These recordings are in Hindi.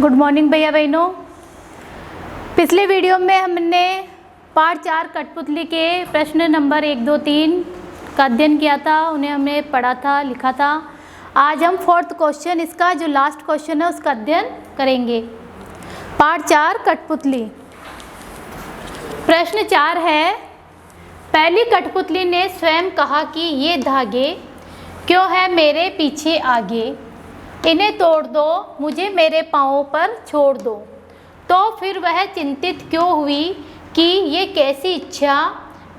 गुड मॉर्निंग भैया बहनों। पिछले वीडियो में हमने पार्ट 4 कठपुतली के प्रश्न नंबर 1, 2, 3 का अध्ययन किया था, उन्हें हमने पढ़ा था, लिखा था। आज हम 4th क्वेश्चन, इसका जो लास्ट क्वेश्चन है उसका अध्ययन करेंगे। पार्ट 4 कठपुतली। प्रश्न 4 है, पहली कठपुतली ने स्वयं कहा कि ये धागे क्यों है मेरे पीछे आगे, इन्हें तोड़ दो, मुझे मेरे पाँवों पर छोड़ दो। तो फिर वह चिंतित क्यों हुई कि ये कैसी इच्छा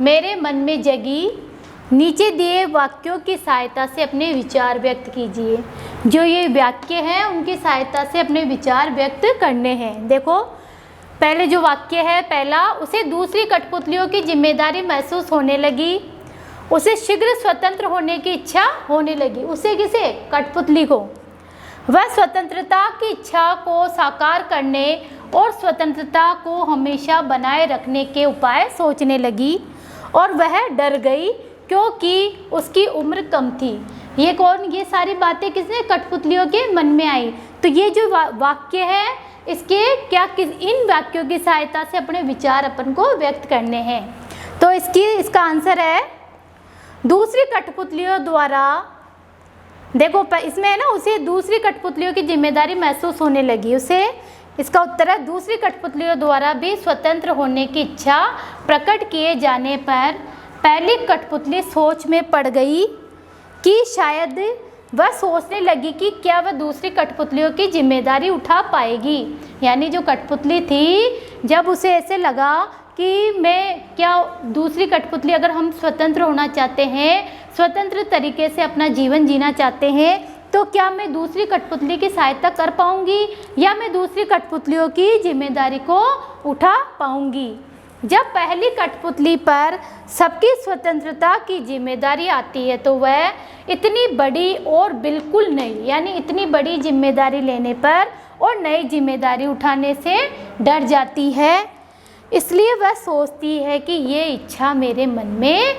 मेरे मन में जगी। नीचे दिए वाक्यों की सहायता से अपने विचार व्यक्त कीजिए। जो ये वाक्य हैं उनकी सहायता से अपने विचार व्यक्त करने हैं। देखो, पहले जो वाक्य है, पहला, उसे दूसरी कठपुतलियों की जिम्मेदारी महसूस होने लगी, उसे शीघ्र स्वतंत्र होने की इच्छा होने लगी। उसे किसे? कठपुतली को। वह स्वतंत्रता की इच्छा को साकार करने और स्वतंत्रता को हमेशा बनाए रखने के उपाय सोचने लगी और वह डर गई क्योंकि उसकी उम्र कम थी। ये कौन? ये सारी बातें किसने? कठपुतलियों के मन में आई। तो ये जो वाक्य है, इसके क्या इन वाक्यों की सहायता से अपने विचार अपन को व्यक्त करने हैं। तो इसका आंसर है दूसरी कठपुतलियों द्वारा। देखो, इसमें है ना, उसे दूसरी कठपुतलियों की जिम्मेदारी महसूस होने लगी। उसे, इसका उत्तर है दूसरी कठपुतलियों द्वारा भी स्वतंत्र होने की इच्छा प्रकट किए जाने पर पहली कठपुतली सोच में पड़ गई कि शायद वह सोचने लगी कि क्या वह दूसरी कठपुतलियों की जिम्मेदारी उठा पाएगी। यानी जो कठपुतली थी, जब उसे ऐसे लगा कि मैं क्या दूसरी कठपुतली, अगर हम स्वतंत्र होना चाहते हैं, स्वतंत्र तरीके से अपना जीवन जीना चाहते हैं, तो क्या मैं दूसरी कठपुतली की सहायता कर पाऊंगी या मैं दूसरी कठपुतलियों की जिम्मेदारी को उठा पाऊंगी। जब पहली कठपुतली पर सबकी स्वतंत्रता की जिम्मेदारी आती है तो वह इतनी बड़ी और बिल्कुल नई, यानी इतनी बड़ी जिम्मेदारी लेने पर और नई जिम्मेदारी उठाने से डर जाती है। इसलिए वह सोचती है कि ये इच्छा मेरे मन में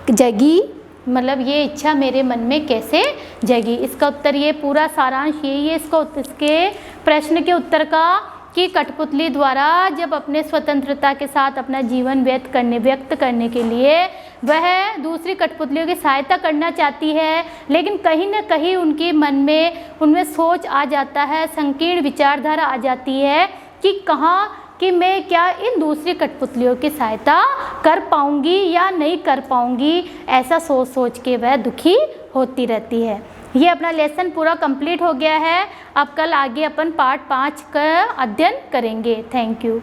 जगी, मतलब ये इच्छा मेरे मन में कैसे जगी। इसका उत्तर, ये पूरा सारांश यही है इसके प्रश्न के उत्तर का, कि कठपुतली द्वारा जब अपने स्वतंत्रता के साथ अपना जीवन व्यक्त करने के लिए वह दूसरी कठपुतलियों की सहायता करना चाहती है, लेकिन कहीं ना कहीं उनके मन में, उनमें सोच आ जाता है, संकीर्ण विचारधारा आ जाती है कि मैं क्या इन दूसरी कठपुतलियों की सहायता कर पाऊंगी या नहीं कर पाऊंगी। ऐसा सोच के वह दुखी होती रहती है। ये अपना लेसन पूरा कंप्लीट हो गया है। अब कल आगे अपन पार्ट 5 का अध्ययन करेंगे। Thank you.